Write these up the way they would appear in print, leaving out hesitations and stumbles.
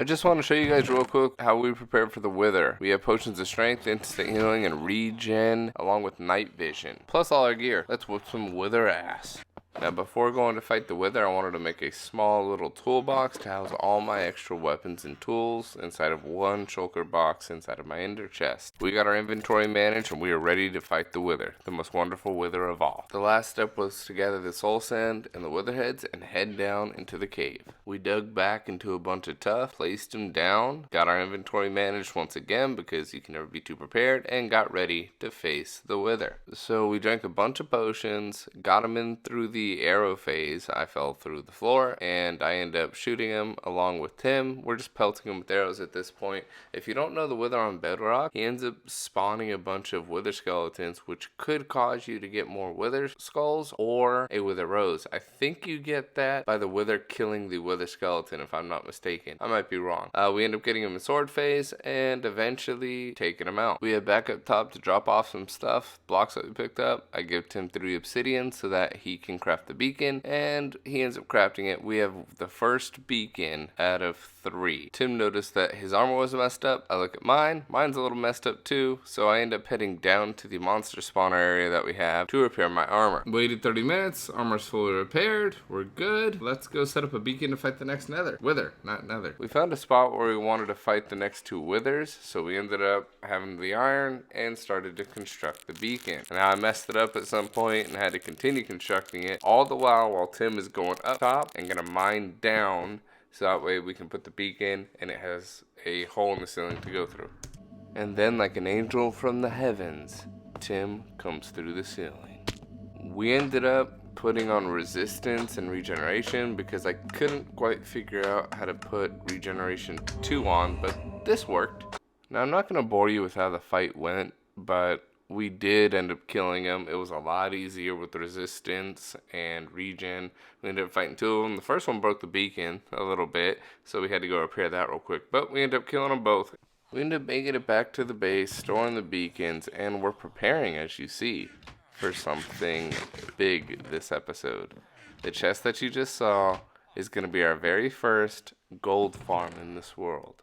I just want to show you guys real quick how we prepare for the wither. We have potions of strength, instant healing, and regen, along with night vision. Plus all our gear. Let's whoop some wither ass. Now before going to fight the wither, I wanted to make a small little toolbox to house all my extra weapons and tools inside of one shulker box inside of my ender chest. We got our inventory managed and we are ready to fight the wither, the most wonderful wither of all. The last step was to gather the soul sand and the wither heads and head down into the cave. We dug back into a bunch of tuff, placed them down, got our inventory managed once again because you can never be too prepared, and got ready to face the wither. So we drank a bunch of potions, got them in through the arrow phase. I fell through the floor and I ended up shooting him along with Tim. We're just pelting him with arrows at this point. If you don't know the wither on bedrock, he ends up spawning a bunch of wither skeletons, which could cause you to get more wither skulls or a wither rose. I think you get that by the wither killing the wither skeleton, if I'm not mistaken. I might be wrong. We end up getting him in sword phase and eventually taking him out. We head back up top to drop off some stuff, blocks that we picked up. I give Tim 3 obsidian so that he can craft the beacon, and he ends up crafting it. We have the first beacon out of 3. Tim noticed that his armor was messed up. I look at mine. Mine's a little messed up too, so I end up heading down to the monster spawner area that we have to repair my armor. Waited 30 minutes. Armor's fully repaired. We're good. Let's go set up a beacon to fight the next wither, not nether. We found a spot where we wanted to fight the next 2 withers, so we ended up having the iron and started to construct the beacon. And I messed it up at some point and had to continue constructing it all the while Tim is going up top and gonna mine down, so that way we can put the beacon and it has a hole in the ceiling to go through. And then, like an angel from the heavens, Tim comes through the ceiling. We ended up putting on resistance and regeneration because I couldn't quite figure out how to put regeneration 2 on, but this worked. Now I'm not gonna bore you with how the fight went, but we did end up killing him. It was a lot easier with resistance and regen. We ended up fighting 2 of them. The first one broke the beacon a little bit, so we had to go repair that real quick. But we ended up killing them both. We ended up making it back to the base, storing the beacons, and we're preparing, as you see, for something big this episode. The chest that you just saw is going to be our very first gold farm in this world.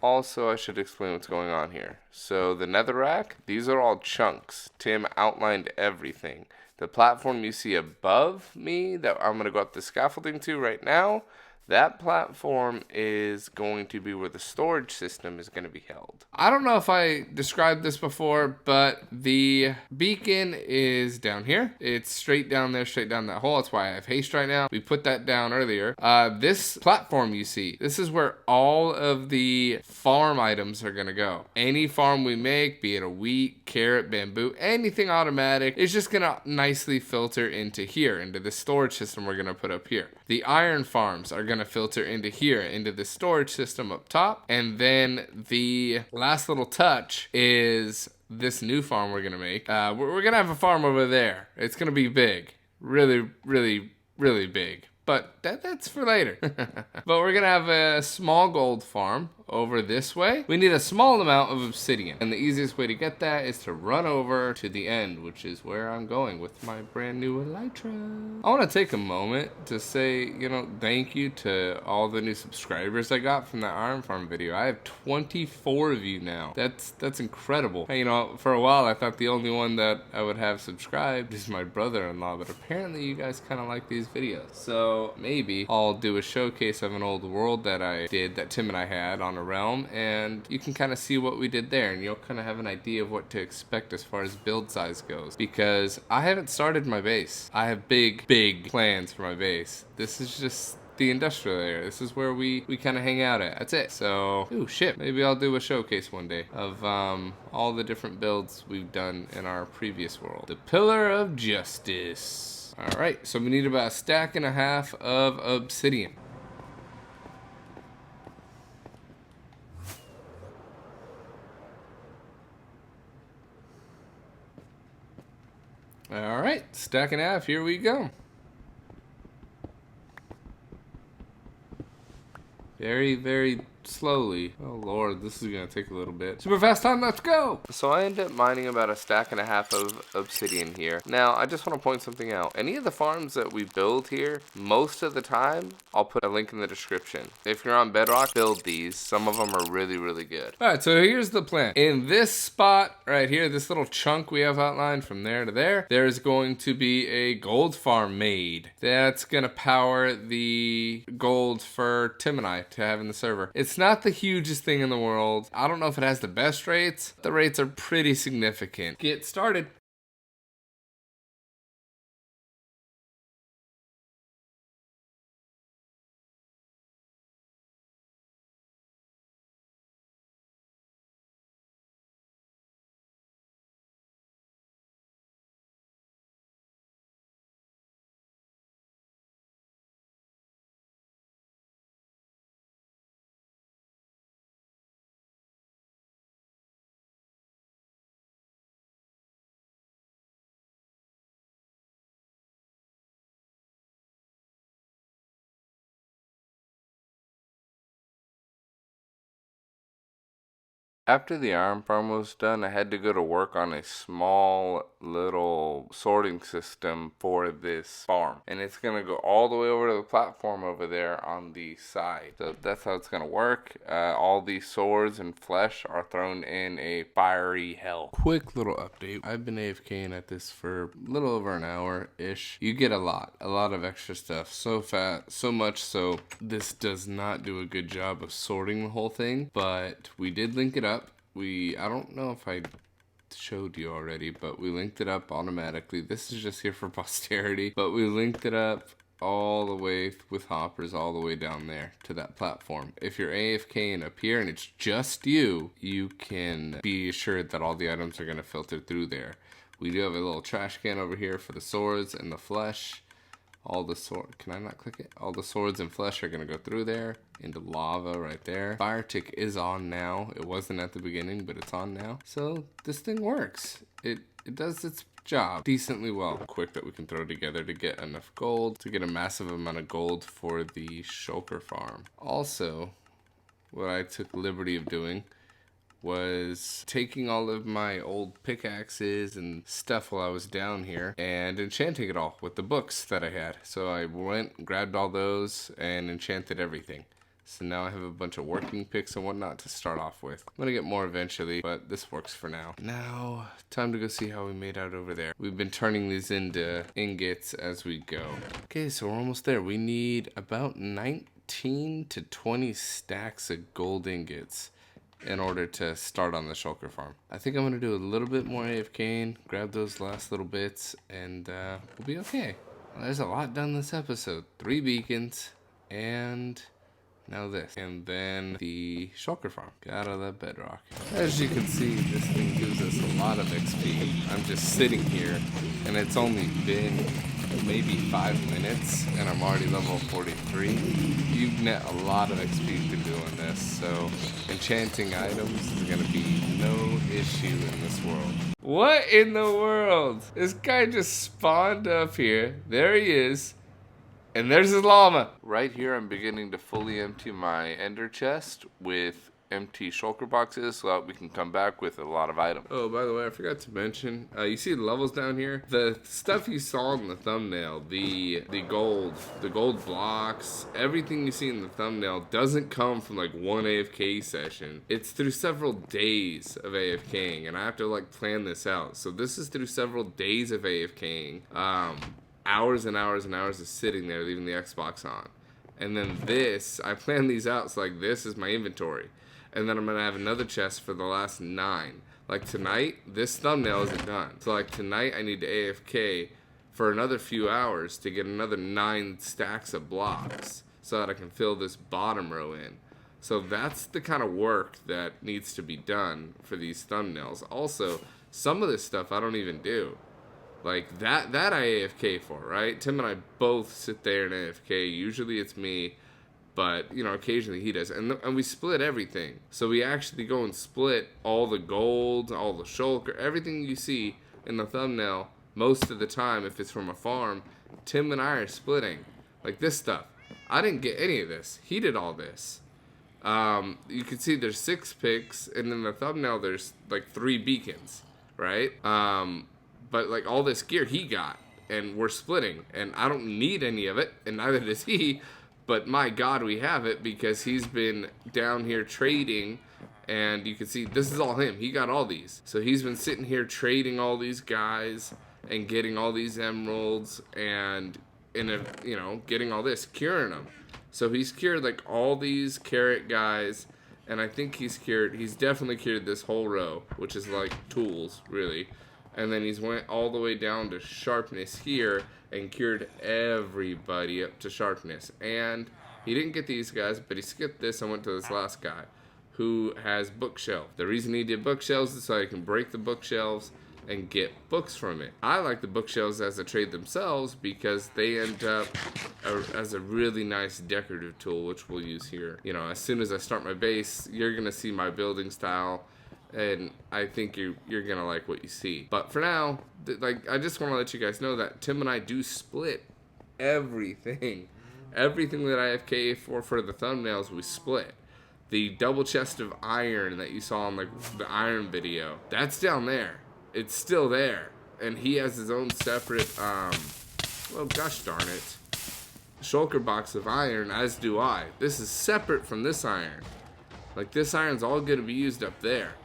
Also, I should explain what's going on here. So the netherrack, these are all chunks. Tim outlined everything. The platform you see above me that I'm going to go up the scaffolding to right now, that platform is going to be where the storage system is going to be held. I don't know if I described this before, but the beacon is down here. It's straight down there, straight down that hole. That's why I have haste right now. We put that down earlier. This platform you see, this is where all of the farm items are going to go. Any farm we make, be it a wheat, carrot, bamboo, anything automatic, is just going to nicely filter into here, into the storage system we're going to put up here. The iron farms are going to filter into here, into the storage system up top. And then the last little touch is this new farm we're going to make. We're going to have a farm over there. It's going to be big. Really, really, really big. But that's for later. But we're going to have a small gold farm over this way. We need a small amount of obsidian. And the easiest way to get that is to run over to the end, which is where I'm going with my brand new elytra. I want to take a moment to say, thank you to all the new subscribers I got from that iron farm video. I have 24 of you now. That's incredible. Hey, for a while I thought the only one that I would have subscribed is my brother-in-law, but apparently you guys kind of like these videos. So maybe I'll do a showcase of an old world that I did, that Tim and I had on a realm, and you can kind of see what we did there, and you'll kind of have an idea of what to expect as far as build size goes, because I haven't started my base. I have big plans for my base. This is just the industrial area. This is where we kind of hang out at. That's it. So, maybe I'll do a showcase one day of all the different builds we've done in our previous world. The Pillar of Justice. Alright, so we need about 1.5 stacks of obsidian. Alright, 1.5 stacks, here we go. Very slowly. Oh lord, this is gonna take a little bit. Super fast time, let's go! So I ended up mining about a stack and a half of obsidian here. Now, I just want to point something out. Any of the farms that we build here, most of the time, I'll put a link in the description. If you're on Bedrock, build these. Some of them are really, really good. Alright, so here's the plan. In this spot right here, this little chunk we have outlined from there to there, there's going to be a gold farm made. That's gonna power the gold for Tim and I to have in the server. It's not the hugest thing in the world. I don't know if it has the best rates. The rates are pretty significant. Get started. After the iron farm was done, I had to go to work on a small little sorting system for this farm. And it's going to go all the way over to the platform over there on the side. So that's how it's going to work. All these swords and flesh are thrown in a fiery hell. Quick little update. I've been AFKing at this for a little over an hour-ish. You get a lot of extra stuff. So much so this does not do a good job of sorting the whole thing. But we did link it up. I don't know if I showed you already, but we linked it up automatically. This is just here for posterity, but we linked it up all the way with hoppers all the way down there to that platform. If you're AFKing up here and it's just you, you can be assured that all the items are going to filter through there. We do have a little trash can over here for the swords and the flesh. All the can I not click it? All the swords and flesh are gonna go through there into lava right there. Fire tick is on now. It wasn't at the beginning, but it's on now. So this thing works. It does its job decently well. Quick that we can throw together to get enough gold, to get a massive amount of gold for the shulker farm. Also, what I took liberty of doing was taking all of my old pickaxes and stuff while I was down here and enchanting it all with the books that I had. So I went, grabbed all those, and enchanted everything. So now I have a bunch of working picks and whatnot to start off with. I'm gonna get more eventually, but this works for now. Now, time to go see how we made out over there. We've been turning these into ingots as we go. Okay, so we're almost there. We need about 19 to 20 stacks of gold ingots in order to start on the shulker farm. I think I'm gonna do a little bit more AFKing, grab those last little bits, and we'll be okay. Well, there's a lot done this episode. 3 beacons, and now this. And then the shulker farm. Got out of that bedrock. As you can see, this thing gives us a lot of XP. I'm just sitting here, and it's only been maybe 5 minutes, and I'm already level 43. You net a lot of XP through doing this, so enchanting items is gonna be no issue in this world. What in the world? This guy just spawned up here. There he is. And there's his llama. Right here, I'm beginning to fully empty my ender chest with empty shulker boxes so that we can come back with a lot of items. Oh, by the way, I forgot to mention, you see the levels down here? The stuff you saw in the thumbnail, the gold blocks, everything you see in the thumbnail doesn't come from like one AFK session. It's through several days of AFKing, and I have to like plan this out. So this is through several days of AFKing. Hours and hours and hours of sitting there leaving the Xbox on. And then this, I plan these out, so like this is my inventory. And then I'm gonna have another chest for the last 9. Like tonight, this thumbnail isn't done. So like tonight I need to AFK for another few hours to get another 9 stacks of blocks so that I can fill this bottom row in. So that's the kind of work that needs to be done for these thumbnails. Also, some of this stuff I don't even do. Like, that I AFK for, right? Tim and I both sit there and AFK. Usually it's me, but, you know, occasionally he does. And we split everything. So we actually go and split all the gold, all the shulker, everything you see in the thumbnail most of the time. If it's from a farm, Tim and I are splitting. Like this stuff. I didn't get any of this. He did all this. You can see there's 6 picks, and in the thumbnail there's like 3 beacons, right? But like all this gear he got, and we're splitting, and I don't need any of it, and neither does he. But my God, we have it because he's been down here trading, and you can see this is all him. He got all these, so he's been sitting here trading all these guys and getting all these emeralds and getting all this, curing them. So he's cured like all these carrot guys, and I think he's definitely cured this whole row, which is like tools, really. And then he's went all the way down to sharpness here and cured everybody up to sharpness. And he didn't get these guys, but he skipped this and went to this last guy who has bookshelf. The reason he did bookshelves is so he can break the bookshelves and get books from it. I like the bookshelves as a trade themselves because they end up as a really nice decorative tool, which we'll use here. You know, as soon as I start my base, you're gonna see my building style, and I think you're gonna like what you see. But for now, I just want to let you guys know that Tim and I do split everything. Everything that I have KA for the thumbnails, we split. The double chest of iron that you saw in like the iron video, that's down there. It's still there, and he has his own separate, well, gosh darn it, shulker box of iron, as do I. This is separate from this iron. Like, this iron's all going to be used up there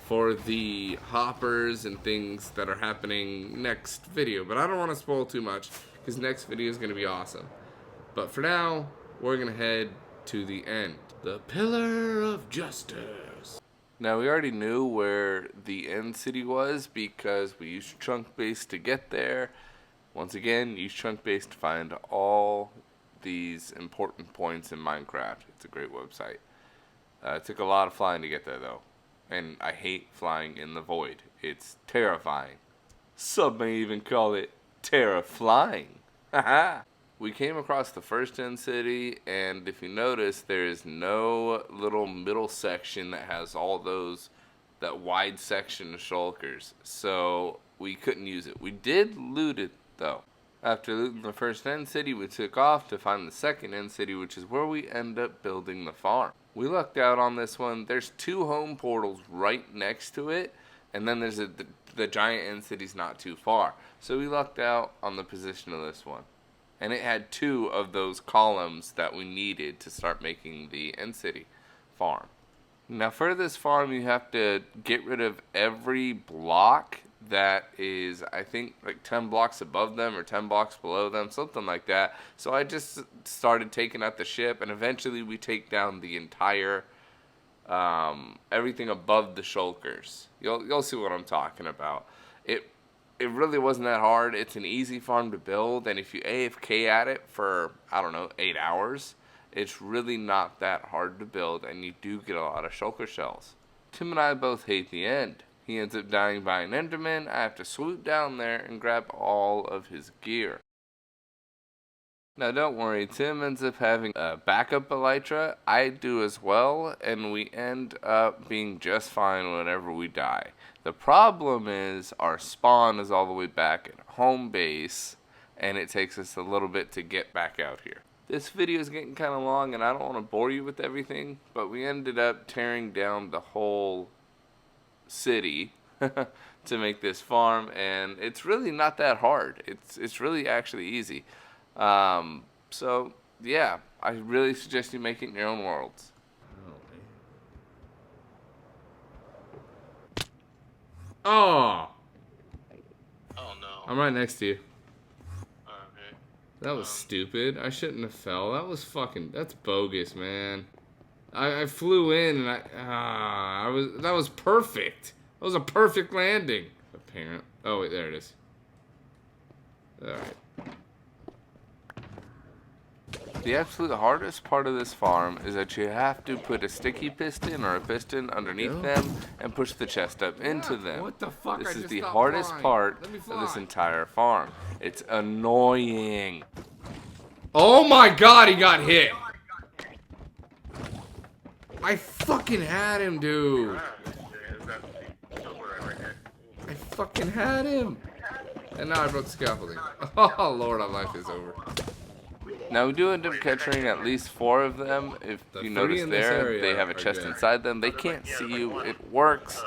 for the hoppers and things that are happening next video. But I don't want to spoil too much, because next video is going to be awesome. But for now, we're going to head to the end. The Pillar of Justice. Now, we already knew where the end city was because we used chunk base to get there. Once again, use chunk base to find all these important points in Minecraft. It's a great website. It took a lot of flying to get there, though. And I hate flying in the void. It's terrifying. Some may even call it terra-flying. Haha! We came across the first end city, and if you notice, there is no little middle section that has all that wide section of shulkers. So we couldn't use it. We did loot it, though. After looting the first end city, we took off to find the second end city, which is where we end up building the farm. We lucked out on this one. There's 2 home portals right next to it, and then there's the giant end city's not too far. So we lucked out on the position of this one. And it had 2 of those columns that we needed to start making the end city farm. Now for this farm, you have to get rid of every block that is, I think, like 10 blocks above them or 10 blocks below them, something like that. So I just started taking out the ship, and eventually we take down the entire, everything above the shulkers. You'll see what I'm talking about. It really wasn't that hard. It's an easy farm to build, and if you AFK at it for, I don't know, 8 hours, it's really not that hard to build, and you do get a lot of shulker shells. Tim and I both hate the end. He ends up dying by an enderman. I have to swoop down there and grab all of his gear. Now don't worry, Tim ends up having a backup elytra. I do as well, and we end up being just fine whenever we die. The problem is our spawn is all the way back at home base, and it takes us a little bit to get back out here. This video is getting kind of long, and I don't want to bore you with everything, but we ended up tearing down the whole city to make this farm, and it's really not that hard. It's really actually easy. So yeah, I really suggest you make it in your own worlds. Oh! Oh no. I'm right next to you. Okay. That was stupid. I shouldn't have fell. That's bogus, man. I flew in and that was perfect. That was a perfect landing. Apparent. Oh wait, there it is. Alright. The absolute hardest part of this farm is that you have to put a sticky piston or a piston underneath them and push the chest up into them. What the fuck? This is the hardest part of this entire farm. It's annoying. Oh my God, he got hit. I fucking had him, dude. I fucking had him. And now I broke scaffolding. Oh Lord, our life is over. Now we do end up catching at least 4 of them. If The you 3 notice in this there, area they have a are chest good. inside them. They can't see you. It works,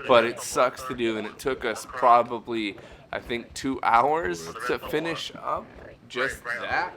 but it sucks to do, and it took us probably, I think, 2 hours to finish up just that.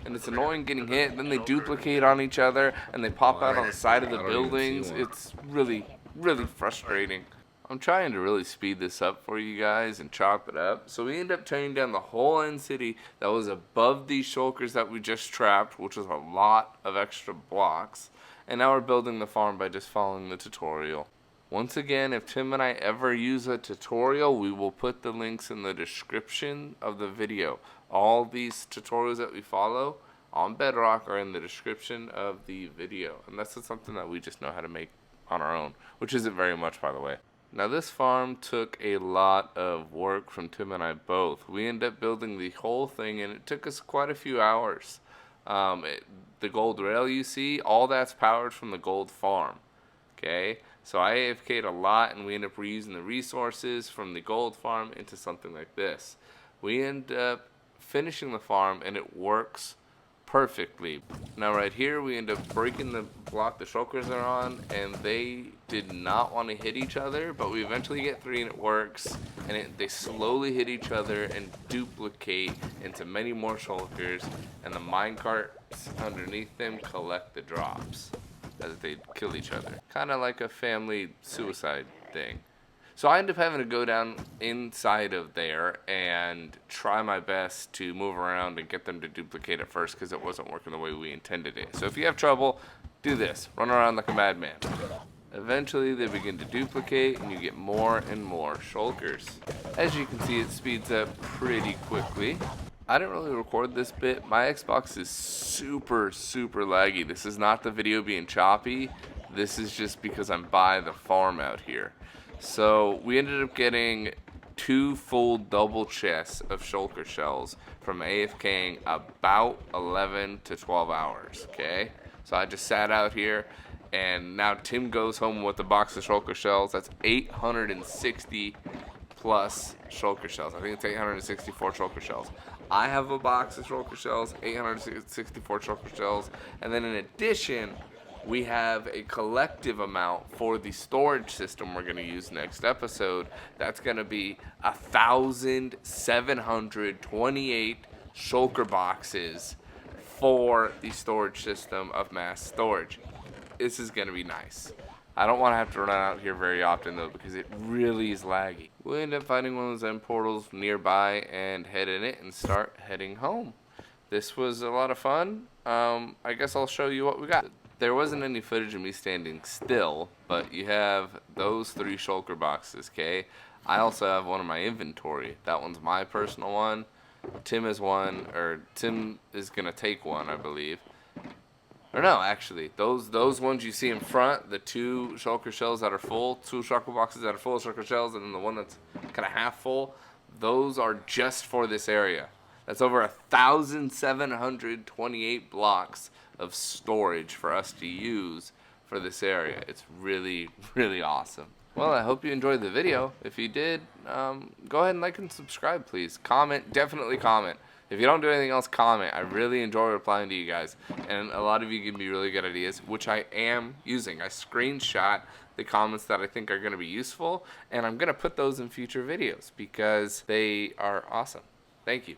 And it's annoying getting hit. Then they duplicate on each other, and they pop out on the side of the I don't even see buildings. one. It's really, really frustrating. I'm trying to really speed this up for you guys and chop it up. So we end up tearing down the whole end city that was above these shulkers that we just trapped, which was a lot of extra blocks. And now we're building the farm by just following the tutorial. Once again, if Tim and I ever use a tutorial, we will put the links in the description of the video. All these tutorials that we follow on Bedrock are in the description of the video. And that's just something that we just know how to make on our own, which isn't very much, by the way. Now this farm took a lot of work from Tim and I both. We ended up building the whole thing, and it took us quite a few hours. The gold rail you see, all that's powered from the gold farm. Okay, so I AFK'd a lot, and we end up reusing the resources from the gold farm into something like this. We end up finishing the farm, and it works perfectly. Now right here we end up breaking the block the shulkers are on, and they did not want to hit each other, but we eventually get 3 and it works, and they slowly hit each other and duplicate into many more shulkers, and the minecarts underneath them collect the drops as they kill each other. Kind of like a family suicide thing. So I ended up having to go down inside of there and try my best to move around and get them to duplicate at first, because it wasn't working the way we intended it. So if you have trouble, do this. Run around like a madman. Eventually they begin to duplicate, and you get more and more shulkers. As you can see, it speeds up pretty quickly. I didn't really record this bit. My Xbox is super laggy. This is not the video being choppy. This is just because I'm by the farm out here. So we ended up getting 2 full double chests of shulker shells from AFKing about 11 to 12 hours, okay? So I just sat out here, and now Tim goes home with a box of shulker shells. That's 860 plus shulker shells. I think it's 864 shulker shells. I have a box of shulker shells, 864 shulker shells, and then in addition, we have a collective amount for the storage system we're going to use next episode. That's going to be 1,728 shulker boxes for the storage system of mass storage. This is going to be nice. I don't want to have to run out here very often, though, because it really is laggy. We'll end up finding one of those end portals nearby and head in it and start heading home. This was a lot of fun. I guess I'll show you what we got. There wasn't any footage of me standing still, but you have those 3 shulker boxes, okay? I also have one in my inventory. That one's my personal one. Tim has one, or Tim is going to take one, I believe. Or no, actually, those ones you see in front, the 2 shulker shells that are full, 2 shulker boxes that are full of shulker shells, and then the one that's kind of half full, those are just for this area. That's over 1,728 blocks of storage for us to use for this area. It's really awesome. Well, I hope you enjoyed the video. If you did, go ahead and like and subscribe, please. Comment, definitely comment. If you don't do anything else, comment. I really enjoy replying to you guys, and a lot of you give me really good ideas, which I am using. I screenshot the comments that I think are going to be useful, and I'm going to put those in future videos because they are awesome. Thank you.